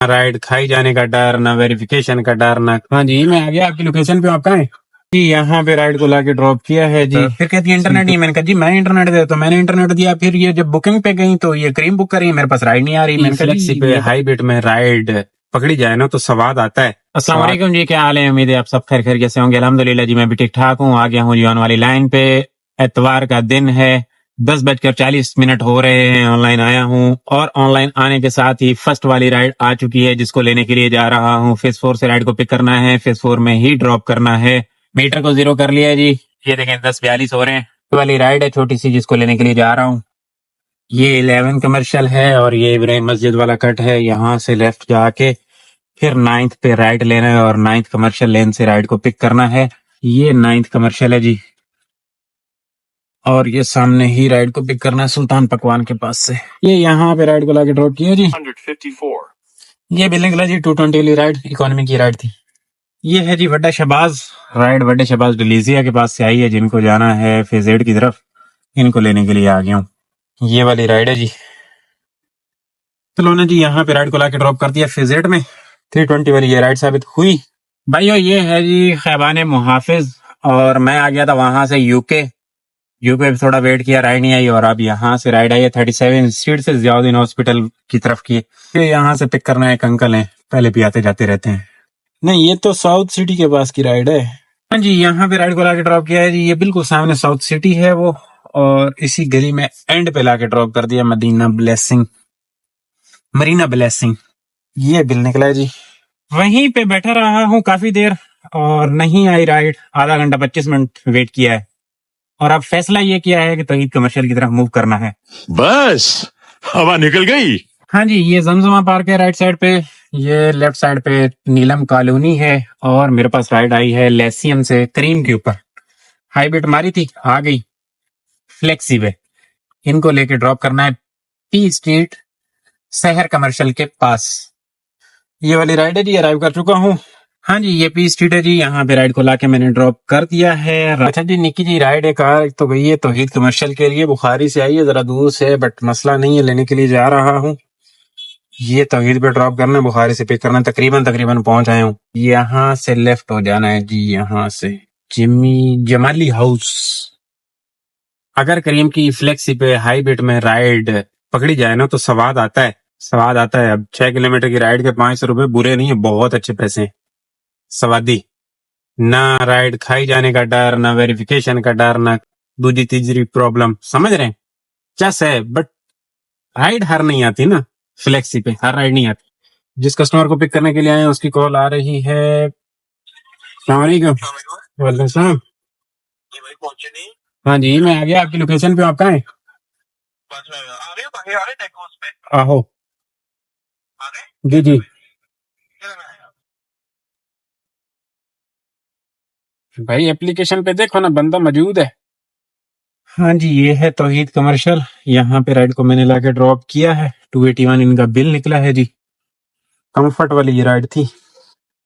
Ride खाई जाने का डर, ना वेरिफिकेशन का डर, ना। हाँ जी, मैं आ गया आपकी लोकेशन पे। आप कहाँ हैं जी? यहाँ पे राइड को लाके ड्रॉप किया है जी। फिर कहती है इंटरनेट नहीं। मैंने कहा जी मैं इंटरनेट दे, तो मैंने इंटरनेट दिया। फिर ये जब बुकिंग पे गई तो ये क्रीम बुक करी, मेरे पास राइड नहीं आ रही। मैंने कहा फ्लेक्सी पे हाई बिट में राइड पकड़ी जाए ना तो स्वाद आता है। अस्सलाम वालेकुम जी, क्या हाल है? उम्मीद है आप सब खैर खैरियत से होंगे। अल्हम्दुलिल्लाह जी, मैं भी ठीक ठाक हूँ। आ गया हूँ जी ऑन वाली लाइन पे। एतवार का दिन है, 10:40 हो रहे हैं। ऑनलाइन आया हूँ और ऑनलाइन आने के साथ ही फर्स्ट वाली राइड आ चुकी है, जिसको लेने के लिए जा रहा हूँ। फेज 4 से राइड को पिक करना है, फेज 4 में ही ड्रॉप करना है। मीटर को 0 कर लिया है जी। ये देखें 10:42 हो रहे हैं। ये वाली राइड है छोटी सी, जिसको लेने के लिए जा रहा हूँ। ये 11 कमर्शियल है और ये इब्राहिम मस्जिद वाला कट है। यहाँ से लेफ्ट जाके फिर 9th पे राइट लेना है और 9th कमर्शियल लेन से राइड को पिक करना है। ये 9th कमर्शियल है जी, और ये सामने ही राइड को पिक करना है सुल्तान पकवान के पास से। ये यहाँ पे राइड को लाके ड्रॉप किया जी। 154 ये बिल्डिंग जी 220 वाली राइड इकोनॉमी की राइड थी। ये है जी वड्डा शहबाज राइड। वड्डे शहबाज डिलीजिया के पास से आई है। जिनको जाना है फेज 8 की तरफ, इनको लेने के लिए आ गया हूँ। ये वाली राइड है जी। चलो ना जी, यहाँ पे राइड को लाके ड्रॉप कर दिया फेज 8 में। 320 वाली ये राइड साबित हुई भाइयों। ये है जी खैबान मुहाफिज, और मैं आ गया था वहां से यूके पे थोड़ा वेट किया, राइड नहीं आई। और अब यहाँ से राइड आई है 37 स्ट्रीट से जियाउद्दीन हॉस्पिटल की तरफ की। फिर यहाँ से पिक करना है। एक अंकल हैं, पहले भी आते जाते रहते हैं। नहीं, ये तो साउथ सिटी के पास की राइड है। हाँ जी, यहाँ पे राइड को लाके ड्रॉप किया है जी। ये बिल्कुल सामने साउथ सिटी है वो, और इसी गली में एंड पे लाके ड्रॉप कर दिया। मरीना ब्लेसिंग ये बिल निकला है जी। वहीं पे बैठा रहा हूँ काफी देर और नहीं आई राइड। आधा घंटा 25 मिनट वेट किया है और अब फैसला ये किया है कि तौहीद कमर्शियल की तरफ मूव करना है। बस हवा निकल गई। हाँ जी, ये जमजमा पार्क है राइट साइड पे। ये लेफ्ट साइड पे नीलम कॉलोनी है, और मेरे पास राइड आई है लेसियम से करीम के ऊपर। हाईबिट मारी थी, आ गई फ्लेक्सी पे। इनको लेके ड्रॉप करना है पी स्ट्रीट शहर कमर्शियल के पास। ये वाली राइड है जी, अराइव कर चुका हूँ। हाँ जी, ये पी स्ट्रीट है जी। यहाँ पे राइड को लाके मैंने ड्रॉप कर दिया है। अच्छा जी, निकी जी राइड एक कार तो गई है तौहीद कमर्शियल के लिए। बुखारी से आई है, जरा दूर से, बट मसला नहीं है, लेने के लिए जा रहा हूँ। ये तौहीद पे ड्रॉप करना है, बुखारी से पिक करना। तकरीबन पहुंच आया हूँ। यहाँ से लेफ्ट हो जाना है जी। यहाँ से जमाली हाउस। अगर करीम की फ्लेक्सी पे हाई बिट में राइड पकड़ी जाए ना तो स्वाद आता है। अब 6 किलोमीटर की राइड के 500 रुपए बुरे नहीं है, बहुत अच्छे पैसे हैं। स्वादी ना, राइड खाई जाने का डर, ना वेरिफिकेशन का डर, ना दूसरी तीसरी प्रॉब्लम, समझ रहे हैं? चस है, बट राइड हर नहीं आती ना। फ्लेक्सी पे हर राइड नहीं आती। जिस कस्टमर को पिक करने के लिए आए हैं उसकी कॉल आ रही है। अस्सलाम वालेकुम। वालेकुम सलाम। हाँ जी, मैं आ गया आपकी लोकेशन पे। आप कहाँ हैं? आहो जी जी। भाई एप्लीकेशन पे देखो ना, बंदा मौजूद है। हाँ जी, ये है तौहीद कमर्शियल। यहाँ पे राइड को मैंने लाके ड्रॉप किया है। 281 इनका बिल निकला है जी। कंफर्ट वाली ये राइड थी।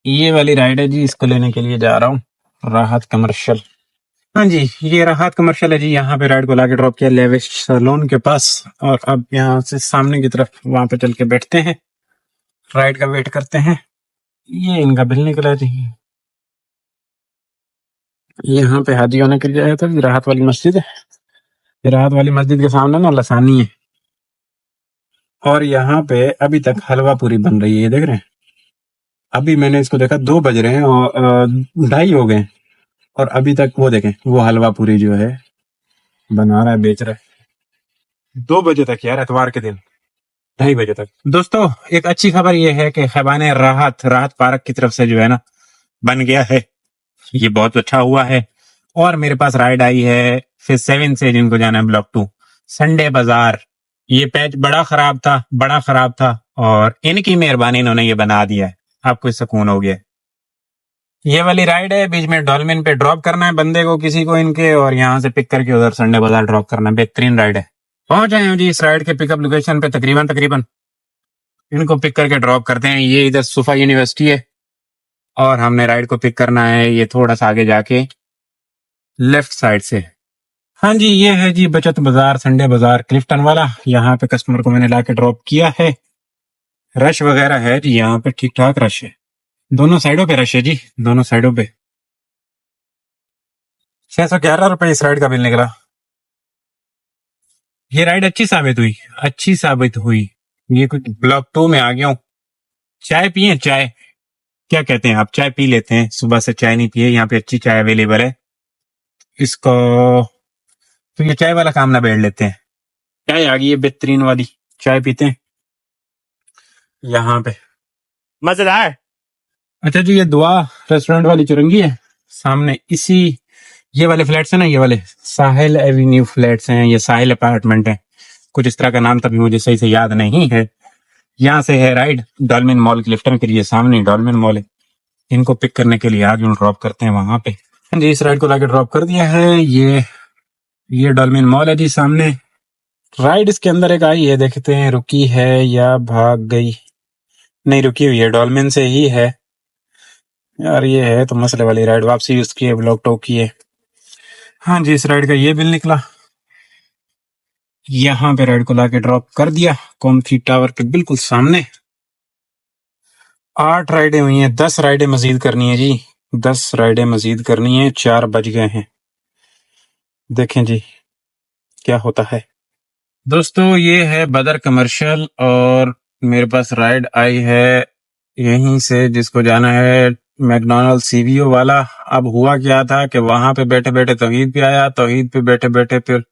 ये वाली राइड है जी, इसको लेने के लिए जा रहा हूँ। राहत कमर्शियल। हाँ जी, ये राहत कमर्शियल है जी। यहाँ पे राइड को लाके ड्रॉप किया लेविश सैलून के पास, और अब यहाँ से सामने की तरफ वहां पे चल के बैठते हैं, राइड का वेट करते हैं। ये इनका बिल निकला जी। यहाँ पे हाजी होने के लिए आया था। राहत वाली मस्जिद है। राहत वाली मस्जिद के सामने ना लसानी है, और यहाँ पे अभी तक हलवा पूरी बन रही है। ये देख रहे हैं, अभी मैंने इसको देखा 2 बज रहे हैं और 2:30 हो गए, और अभी तक वो देखें, वो हलवा पूरी जो है बना रहा है, बेच रहा है। 2 बजे तक यार, एतवार के दिन 2:30 बजे तक। दोस्तों, एक अच्छी खबर ये है कि खैबाने राहत पार्क की तरफ से जो है ना बन गया है। ये बहुत अच्छा हुआ है। और मेरे पास राइड आई है फिर 7 से, जिनको जाना है ब्लॉक 2 संडे बाजार। ये पैच बड़ा खराब था, और इनकी मेहरबानी इन्होंने ये बना दिया है। आपको सुकून हो गया। ये वाली राइड है, बीच में डॉल्फिन पे ड्रॉप करना है बंदे को, किसी को इनके, और यहाँ से पिक करके उधर संडे बाजार ड्रॉप करना है। बेहतरीन राइड है। पहुंच आए हैं जी इस राइड के पिकअप लोकेशन पे। तकरीबन इनको पिक करके ड्रॉप करते हैं। ये इधर सुफा यूनिवर्सिटी है, और हमने राइड को पिक करना है ये थोड़ा सा आगे जाके लेफ्ट साइड से। हाँ जी, ये है जी बचत बाजार, संडे बाजार क्लिफ्टन वाला। यहाँ पे कस्टमर को मैंने लाके ड्रॉप किया है। रश वगैरह है जी, यहाँ पे ठीक ठाक रश है, दोनों साइडों पे रश है जी, दोनों साइडों पे। 611 रुपए इस राइड का बिल निकला। ये राइड अच्छी साबित हुई, अच्छी साबित हुई। ये कुछ ब्लॉक 2 में आ गया हूँ। चाय पिए, चाय क्या कहते हैं आप, चाय पी लेते हैं, सुबह से चाय नहीं पिए, यहाँ पे अच्छी चाय अवेलेबल है। इसको तो ये चाय वाला काम ना बैठ लेते हैं, चाय आ गई है बेहतरीन वाली, चाय पीते हैं यहाँ पे, मजेदार। अच्छा जी, ये दुआ रेस्टोरेंट वाली चुरंगी है सामने, इसी ये वाले फ्लैट्स हैं ना, ये वाले साहिल एवेन्यू फ्लैट्स हैं, ये साहिल अपार्टमेंट है, कुछ इस तरह का नाम तभी मुझे सही से याद नहीं है। यहाँ से है राइड डॉल्मेन मॉल के लिफ्ट के लिए, सामने डॉल्मेन मॉल है। इनको पिक करने के लिए आगे ड्रॉप करते हैं वहां पे। हाँ जी, इस राइड को लाके ड्रॉप कर दिया है। ये डॉल्मेन मॉल है जी सामने। राइड इसके अंदर एक आई है, देखते हैं रुकी है या भाग गई। नहीं, रुकी हुई है, डॉल्मेन से ही है यार। ये है तो मसले वाली राइड, वापसी उसकी है, ब्लॉक टॉक की है। हाँ जी, इस राइड का ये बिल निकला। यहाँ पे राइड को लाके ड्रॉप कर दिया कॉम्फी टावर के बिल्कुल सामने। 8 राइडें हुई हैं, 10 राइडें मजीद करनी है जी, 10 राइडें मजीद करनी है। 4 बज गए हैं, देखें जी क्या होता है। दोस्तों ये है बदर कमर्शियल और मेरे पास राइड आई है यहीं से, जिसको जाना है मैकडोनल्ड सीवीओ वाला। अब हुआ क्या था कि वहां पे बैठे बैठे तौहीद पे आया, तौहीद पे बैठे बैठे फिर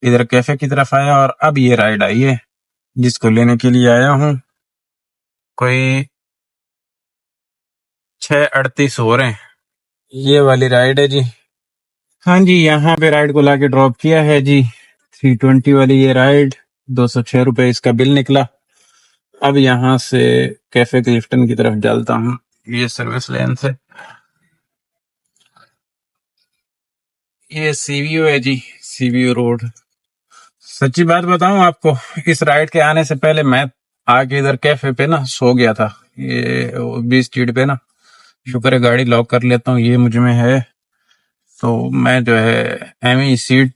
इधर कैफे की तरफ आया, और अब ये राइड आई है जिसको लेने के लिए आया हूँ। कोई 6:38 हो रहे हैं, ये वाली राइड है जी। हाँ जी, यहाँ पे राइड को लाके ड्रॉप किया है जी, 320 वाली ये राइड, 206 रुपए इसका बिल निकला। अब यहाँ से कैफे क्लिफ्टन की तरफ चलता हूँ, ये सर्विस लेन से। ये सीवीओ है जी, सीवीओ रोड। सच्ची बात बताऊं आपको, इस राइड के आने से पहले मैं आके इधर कैफे पे ना सो गया था, ये 20 स्ट्रीट पे ना। शुक्र है गाड़ी लॉक कर लेता हूँ, ये मुझ में है। तो मैं जो है एमी सीट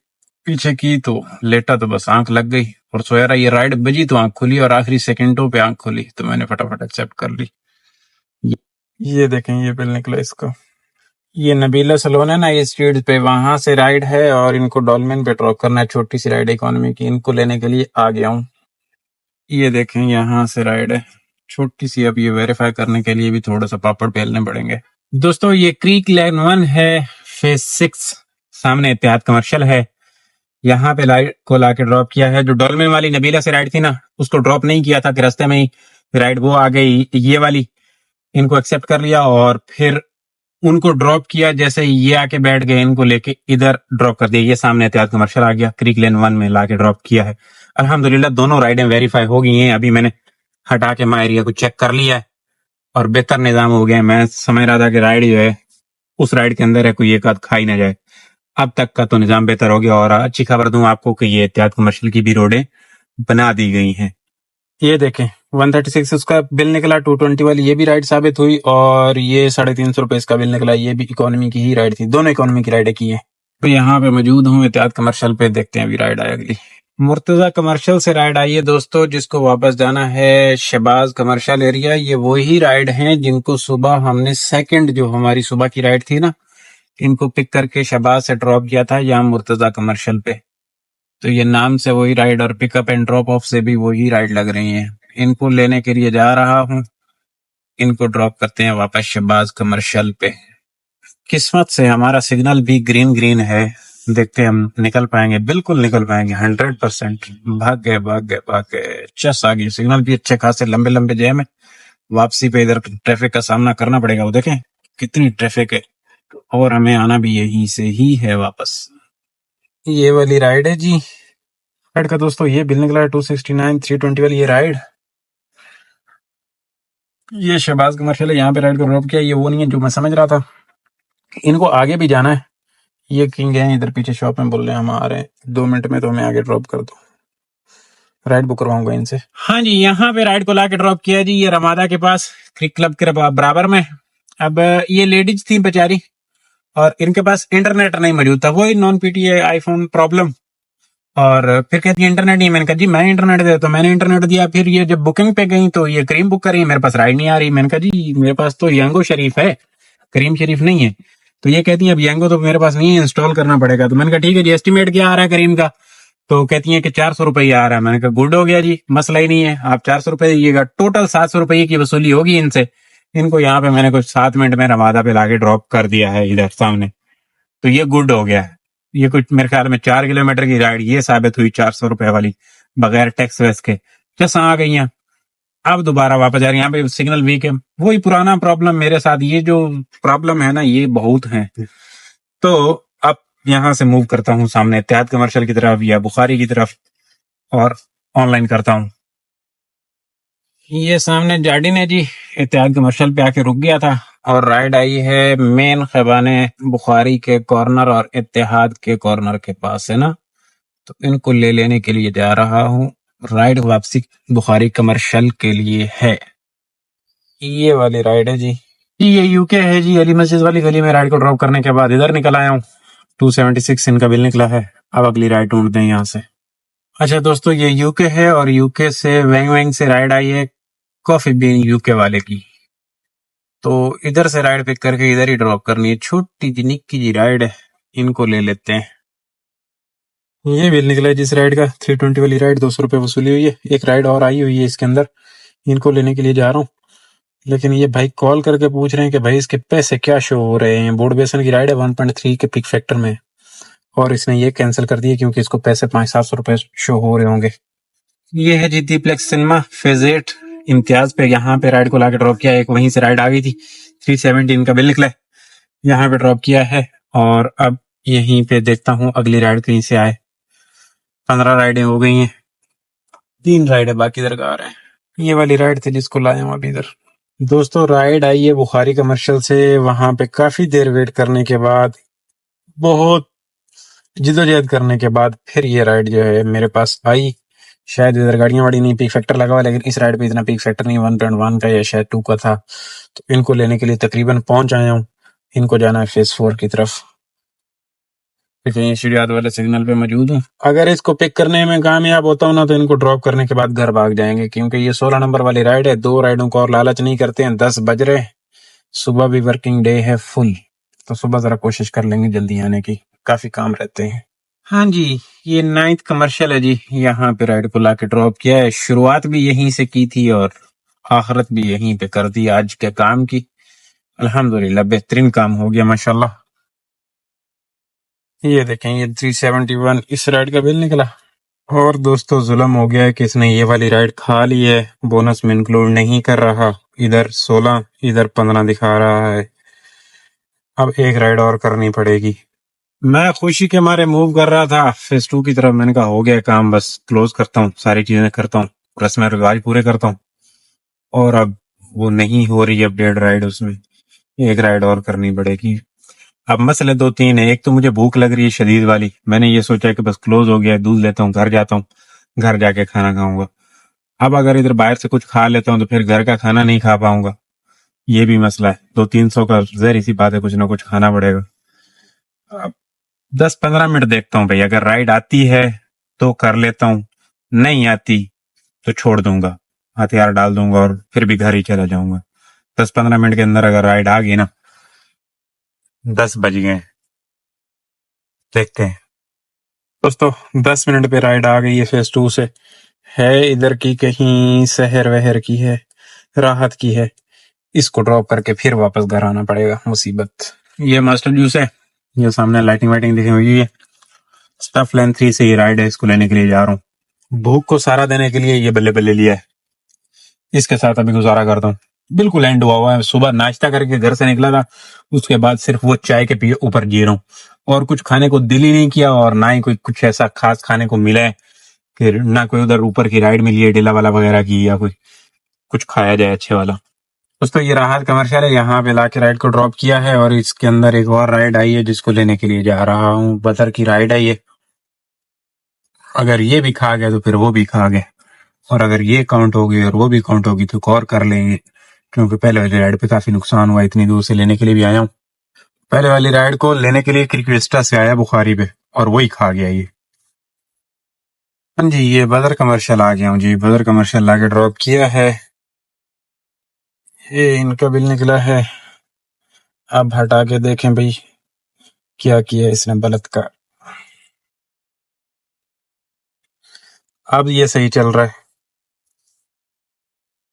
पीछे की तो लेटा, तो बस आंख लग गई और सोया रहा। ये राइड बजी तो आंख खुली, और आखिरी सेकंडों पे आंख खुली, तो मैंने फटाफट एक्सेप्ट कर ली। ये देखें, ये बिल निकला इसका। ये नबीला सलोन है ना, ये स्ट्रीट पे, वहां से राइड है और इनको डॉल्मेन पे ड्रॉप करना है, छोटी सी राइड इकोनॉमी की। इनको लेने के लिए आ गया हूँ। ये देखें, यहाँ से राइड है छोटी सी। अब ये वेरीफाई करने के लिए भी थोड़ा सा पापड़ बेलने पड़ेंगे। दोस्तों ये क्रीक लेन 1 है, फेज 6, सामने इत्तेहाद कमर्शियल है। यहाँ पे राइड को लाके ड्रॉप किया है। जो डॉल्मेन वाली नबीला से राइड थी ना, उसको ड्रॉप नहीं किया था कि रास्ते में ही राइड वो आ गई, ये वाली इनको एक्सेप्ट कर लिया और फिर उनको ड्रॉप किया। जैसे ये आके बैठ गए, इनको लेके इधर ड्रॉप कर दिया। ये सामने एहतियात कमर्शियल आ गया, क्रीक लेन 1 में लाके ड्रॉप किया है। अल्हम्दुलिल्लाह दोनों राइडें वेरीफाई हो गई हैं। अभी मैंने हटा के माई एरिया को चेक कर लिया है और बेहतर निजाम हो गया। मैं समझ रहा था कि राइड जो है उस राइड के अंदर है, कोई एक आध खा ही ना जाए। अब तक का तो निजाम बेहतर हो गया। और अच्छी खबर दूं आपको कि ये एहतियात कमर्शियल की भी रोडें बना दी गई हैं। ये देखें 136 उसका बिल निकला, 220 वाली ये भी राइड साबित हुई, और ये 350 रुपए इसका बिल निकला। ये भी इकोनॉमी की ही राइड थी, दोनों इकोनॉमी की राइडें की है। तो यहाँ पे मौजूद हूँ एहतियात कमर्शियल पे, देखते हैं अभी राइड आए अगली। मुर्तजा कमर्शियल से राइड आई है दोस्तों, जिसको वापस जाना है शहबाज कमर्शियल एरिया। ये वही राइड हैं जिनको सुबह हमने सेकंड जो हमारी सुबह की राइड थी ना, इनको पिक करके शहबाज से ड्रॉप किया था यहाँ मुर्तजा कमर्शियल पे। तो ये नाम से वही राइड और पिकअप एंड ड्रॉप ऑफ से भी वही राइड लग रही है। इनको लेने के लिए जा रहा हूँ, इनको ड्रॉप करते हैं वापस शहबाज कमर्शियल पे। किस्मत से हमारा सिग्नल भी ग्रीन ग्रीन है, देखते हैं हम निकल पाएंगे। बिल्कुल निकल पाएंगे 100%। भाग गए भाग गए भाग गए, चस आ गई। सिग्नल भी अच्छे खासे लंबे लंबे जैम है। वापसी पे इधर ट्रैफिक का सामना करना पड़ेगा, वो देखें कितनी ट्रैफिक है, और हमें आना भी यहीं से ही है वापस। ये वाली राइड है जी, राइड का दोस्तों ये बिल निकला है 269 320 वाली ये राइड। ये शहबाज कमर्शियल है, यहाँ पे राइड को ड्रॉप किया। ये वो नहीं है जो मैं समझ रहा था, इनको आगे भी जाना है। ये किंग है इधर पीछे शॉप में, बोल रहे हैं हम आ रहे हैं 2 मिनट में, तो हमें आगे ड्रॉप कर दो, राइड बुक करवाऊंगा इनसे। हाँ जी, यहाँ पे राइड को लाके ड्रॉप किया जी, ये रमादा के पास क्रिक क्लब के बराबर में। अब ये लेडीज थी बेचारी, और इनके पास इंटरनेट नहीं मौजूद था, वही नॉन पीटीए आईफोन प्रॉब्लम। और फिर कहती है इंटरनेट नहीं। मैंने कहा जी मैं इंटरनेट दे, तो मैंने इंटरनेट दिया। फिर ये जब बुकिंग पे गई तो ये करीम बुक कर रही है, मेरे पास राइड नहीं आ रही। मैंने कहा जी मेरे पास तो यंगो शरीफ है, करीम शरीफ नहीं है। तो ये कहती है अब यंगो तो मेरे पास नहीं है, इंस्टॉल करना पड़ेगा। तो मैंने कहा ठीक है जी, एस्टिमेट क्या आ रहा है करीम का? तो कहती है कि 400 रुपये आ रहा है। मैंने कहा गुड हो गया जी, मसला ही नहीं है, आप 400 रुपये दीजिएगा। टोटल 700 रुपये की वसूली होगी इनसे। इनको यहाँ पे मैंने कुछ 7 मिनट में रवादा पे लाके ड्रॉप कर दिया है इधर सामने, तो ये गुड हो गया है। ये कुछ मेरे ख्याल में 4 किलोमीटर की राइड ये साबित हुई 400 रुपये वाली, बगैर टैक्स वैक्स के। जैसा आ गई हैं, अब दोबारा वापस जा रही है। यहाँ पे सिग्नल वीक है, वही पुराना प्रॉब्लम मेरे साथ। ये जो प्रॉब्लम है ना, ये बहुत है। तो अब यहाँ से मूव करता हूँ सामने इत्तेहाद कमर्शियल की तरफ या बुखारी की तरफ, और ऑनलाइन करता हूँ। ये सामने जार्डिन है जी, इत्तेहाद कमर्शियल पे आके रुक गया था, और राइड आई है मेन खैबाने बुखारी के कॉर्नर और इत्तेहाद के कॉर्नर के पास है ना, तो इनको ले लेने के लिए जा रहा हूँ। राइड वापसी बुखारी कमर्शियल के लिए है। ये वाली राइड है जी, ये यूके है जी। अली मस्जिद वाली गली में राइड को ड्रॉप करने के बाद इधर निकल आया हूँ। 276 इनका बिल निकला है। अब अगली राइड ढूंढते हैं यहाँ से। अच्छा दोस्तों, ये यूके है और यूके से वेंग वेंग से राइड आई है कॉफी बीन यूके वाले की। तो इधर से राइड पिक करके इधर ही ड्रॉप करनी है। छोटी जी निक्की जी राइड है, इनको ले लेते हैं। ये बिल निकला है जिस राइड का, 320 वाली राइड, 200 रुपये वसूली हुई है। एक राइड और आई हुई है इसके अंदर, इनको लेने के लिए जा रहा हूँ। लेकिन ये भाई कॉल करके पूछ रहे हैं कि भाई इसके पैसे क्या शो हो रहे हैं। बोर्ड बेसन की राइड है 1.3 के पिक फैक्टर में, और इसने ये कैंसिल कर दिया क्योंकि इसको पैसे 500-700 रुपए शो हो रहे होंगे। ये है जी दीप्लेक्स सिनेमा फेज 8 इम्तियाज पे। यहाँ पे राइड को लाके ड्रॉप किया। एक वहीं से राइड आ गई थी, 317 का बिल निकला है, यहाँ पे ड्रॉप किया है। और अब यहीं पे देखता हूँ अगली राइड कहीं से आए। 15 राइडें हो गई हैं, 3 राइडें बाकी दरकार है। ये वाली राइड थी जिसको लाया हूँ अभी इधर। दोस्तों राइड आई है बुखारी कमर्शियल से। वहां पे काफी देर वेट करने के बाद, बहुत जिदोजहद करने के बाद फिर ये राइड जो है मेरे पास आई। शायद इधर गाड़ियां वाड़ी नहीं, पीक फैक्टर लगा हुआ, लेकिन इस राइड पे इतना पीक फैक्टर नहीं, 1.1 का या शायद 2 का था। तो इनको लेने के लिए तकरीबन पहुंच आया हूँ। इनको जाना है फेज 4 की तरफ। कहीं शुरुआत वाले सिग्नल पे मौजूद हूँ। अगर इसको पिक करने में कामयाब होता हूँ ना, तो इनको ड्रॉप करने के बाद घर भाग जाएंगे, क्योंकि ये 16 नंबर वाली राइड है। 2 राइडों को और लालच नहीं करते हैं। 10 बज रहे, सुबह भी वर्किंग डे है फुल, तो सुबह जरा कोशिश कर लेंगे जल्दी आने की, काफी काम रहते हैं। हाँ जी, ये 9th कमर्शियल है जी। यहाँ पे राइड को लाके ड्रॉप किया है। शुरुआत भी यहीं से की थी और आखिरत भी यहीं पे कर दी आज के काम की। अल्हम्दुलिल्लाह बेहतरीन काम हो गया माशाल्लाह। ये देखें, ये 371 इस राइड का बिल निकला। और दोस्तों जुल्म हो गया है कि इसने ये वाली राइड खा ली है, बोनस में इंक्लूड नहीं कर रहा। इधर 16 इधर 15 दिखा रहा है। अब एक राइड और करनी पड़ेगी। मैं खुशी के मारे मूव कर रहा था फेज 2 की तरफ। मैंने कहा हो गया काम, बस क्लोज करता हूँ, सारी चीजें करता हूँ, रस्म रिवाज पूरे करता हूँ। और अब वो नहीं हो रही अपडेट राइड, उसमें एक राइड और करनी पड़ेगी। अब मसले 2-3 है। एक तो मुझे भूख लग रही है शदीद वाली। मैंने ये सोचा कि बस क्लोज हो गया है, दूध लेता हूँ, घर जाता हूँ, घर जाके खाना खाऊंगा। अब अगर इधर बाहर से कुछ खा लेता हूँ तो फिर घर का खाना नहीं खा पाऊंगा, ये भी मसला है। 200-300 का जहरी सी बात है, कुछ ना कुछ खाना पड़ेगा। अब 10-15 मिनट देखता हूँ भाई, अगर राइड आती है तो कर लेता हूँ, नहीं आती तो छोड़ दूंगा, हथियार डाल दूंगा और फिर भी घर ही चला जाऊंगा। 10-15 मिनट के अंदर अगर राइड आ गई ना, 10 बज गए, देखते हैं। दोस्तों 10 मिनट पे राइड आ गई है फेज 2 से। है इधर की कहीं शहर वहर की है, राहत की है। इसको ड्रॉप करके फिर वापस घर आना पड़ेगा, मुसीबत। ये मास्टर जूस है, ये सामने लाइटिंग वाइटिंग दिखी हुई है। स्टफ लेन 3 से ये राइड है, इसको लेने के लिए जा रहा हूँ। भूख को सहारा देने के लिए ये बल्ले बल्ले लिया है, इसके साथ अभी गुजारा करता हूँ। बिल्कुल एंड हुआ है। सुबह नाश्ता करके घर से निकला था, उसके बाद सिर्फ वो चाय के पीछे ऊपर जी रहा हूँ, और कुछ खाने को दिल ही नहीं किया, और ना ही कोई कुछ ऐसा खास खाने को मिला है कि ना कोई उधर ऊपर की राइड मिली है डेला वाला वगैरह की, या कोई कुछ खाया जाए अच्छे वाला। दोस्तों ये राहत कमर्शियल है, यहाँ पे लाके राइड को ड्रॉप किया है, और इसके अंदर एक और राइड आई है जिसको लेने के लिए जा रहा हूँ। बदर की राइड है ये। अगर ये भी खा गया तो फिर वो भी खा गए, और अगर ये काउंट होगी और वो भी काउंट होगी तो और कर लेंगे, क्योंकि पहले वाली राइड पे काफी नुकसान हुआ। इतनी दूर से लेने के लिए भी आया हूँ। पहले वाली राइड को लेने के लिए क्रिकेस्टा से आया बुखारी पे, और वही खा गया ये। हाँ जी, ये बदर कमर्शियल आ गया हूँ जी। बदर कमर्शियल लाके ड्रॉप किया है। ये इनका बिल निकला है। अब हटा के देखें भाई क्या किया इसने बलात्कार। अब ये सही चल रहा है।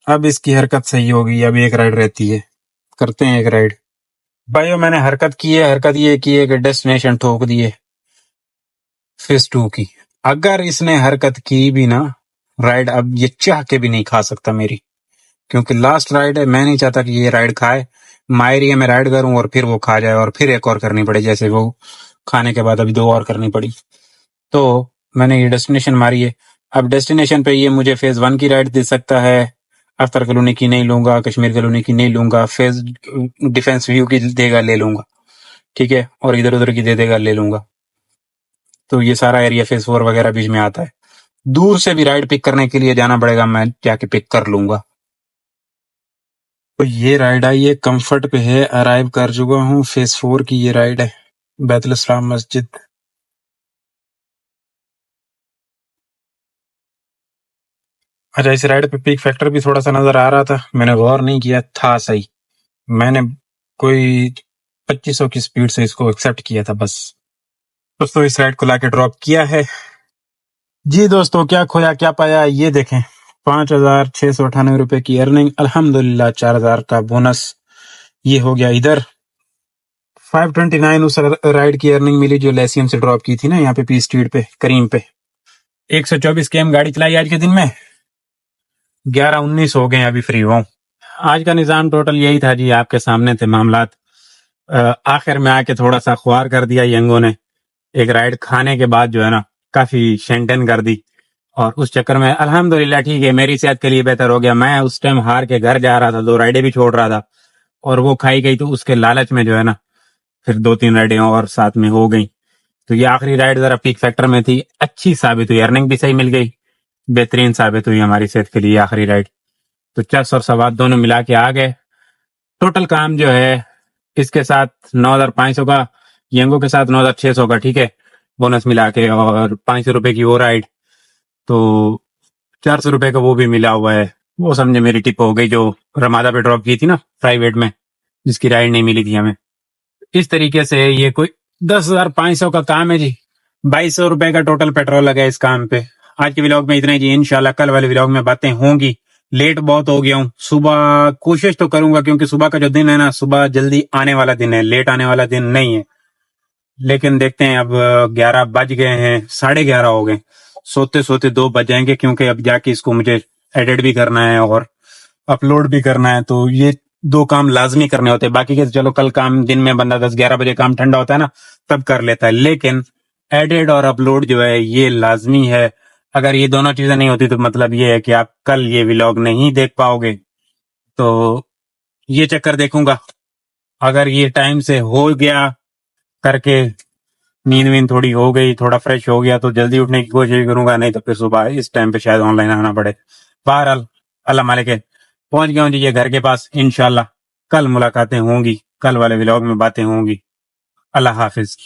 अब इसकी हरकत सही होगी। अब एक राइड रहती है, करते हैं एक राइड। भाइयों मैंने हरकत की है। हरकत ये की है कि डेस्टिनेशन ठोक दिए फेज 2 की। अगर इसने हरकत की भी ना, राइड अब ये चाह के भी नहीं खा सकता मेरी, क्योंकि लास्ट राइड है। मैं नहीं चाहता कि ये राइड खाए। मायरिया में राइड करूं और फिर वो खा जाए और फिर एक और करनी पड़े, जैसे वो खाने के बाद अभी 2 और करनी पड़ी। तो मैंने ये डेस्टिनेशन मारी है। अब डेस्टिनेशन पे ये मुझे फेज 1 की राइड दे सकता है। अख्तर कॉलोनी की नहीं लूंगा, कश्मीर कॉलोनी की नहीं लूंगा, फेज डिफेंस व्यू की देगा ले लूंगा, ठीक है, और इधर उधर की दे देगा ले लूंगा। तो ये सारा एरिया फेज 4 वगैरह बीच में आता है। दूर से भी राइड पिक करने के लिए जाना पड़ेगा, मैं जाके पिक कर लूंगा। तो ये राइड आई है, कंफर्ट पे है, अराइव कर चुका हूँ। फेज 4 की ये राइड है, बैतुल इस्लाम मस्जिद। अच्छा, इस राइड पे पीक फैक्टर भी थोड़ा सा नजर आ रहा था, मैंने गौर नहीं किया था। सही, मैंने कोई 2500 की स्पीड से इसको एक्सेप्ट किया था बस। दोस्तों इस राइड को लाके ड्रॉप किया है जी। दोस्तों क्या खोया क्या पाया ये देखें। 5,698 रुपए की अर्निंग, अल्हम्दुलिल्लाह। 4,000 का बोनस ये हो गया इधर। 529 उस राइड की अर्निंग मिली जो लेसियम से ड्रॉप की थी ना, यहाँ पे पी स्ट्रीट पे करीम पे। 124 km गाड़ी चलाई आज के दिन में। 11-19 हो गए अभी फ्री हुआ हूँ। आज का निजाम टोटल यही था जी, आपके सामने थे मामलात। आखिर में आके थोड़ा सा ख्वार कर दिया यंगों ने। एक राइड खाने के बाद जो है ना काफी शेंटन कर दी, और उस चक्कर में अल्हम्दुलिल्लाह ठीक है, मेरी सेहत के लिए बेहतर हो गया। मैं उस टाइम हार के घर जा रहा था, 2 राइडें भी छोड़ रहा था, और वो खाई गई। तो उसके लालच में जो है ना फिर 2-3 राइडें और साथ में हो गई। तो ये आखिरी राइड जरा पीक फैक्टर में थी, अच्छी साबित हुई, अर्निंग भी सही मिल गई, बेहतरीन साबित हुई हमारी सेहत के लिए आखिरी राइड। तो चस और सवाद दोनों मिला के आ गए। टोटल काम जो है इसके साथ 9,500 का, यंगो के साथ 9,600 का, ठीक है, बोनस मिला के, और 500 रुपए की वो राइड, तो 400 रुपए का वो भी मिला हुआ है। वो समझे मेरी टिप हो गई जो रमादा पे ड्रॉप की थी ना प्राइवेट में, जिसकी राइड नहीं मिली थी हमें। इस तरीके से ये कोई 10,500 का काम है जी। 2,200 रुपए का टोटल पेट्रोल लगा है इस काम पे। आज के व्लॉग में इतना ही जी। इंशाल्लाह कल वाले व्लॉग में बातें होंगी। लेट बहुत हो गया हूँ। सुबह कोशिश तो करूंगा, क्योंकि सुबह का जो दिन है ना, सुबह जल्दी आने वाला दिन है, लेट आने वाला दिन नहीं है। लेकिन देखते हैं, अब 11 बज गए हैं, 11:30 हो गए। सोते सोते 2 बज जाएंगे, क्योंकि अब जाके इसको मुझे एडिट भी करना है और अपलोड भी करना है। तो ये 2 काम लाजमी करने होते हैं। बाकी के तो चलो कल काम दिन में बंदा 10-11 बजे काम ठंडा होता है ना, तब कर लेता है, लेकिन एडिट और अपलोड जो है ये लाजमी है। अगर ये दोनों चीजें नहीं होती तो मतलब ये है कि आप कल ये व्लॉग नहीं देख पाओगे। तो ये चक्कर देखूंगा। अगर ये टाइम से हो गया करके, नींद वींद थोड़ी हो गई, थोड़ा फ्रेश हो गया, तो जल्दी उठने की कोशिश करूंगा, नहीं तो फिर सुबह इस टाइम पे शायद ऑनलाइन आना पड़े। बहरहाल अल्लाह मालिक है, पहुंच गया हूँ जी ये घर के पास। इंशाल्लाह कल मुलाकातें होंगी, कल वाले व्लॉग में बातें होंगी। अल्लाह हाफिज।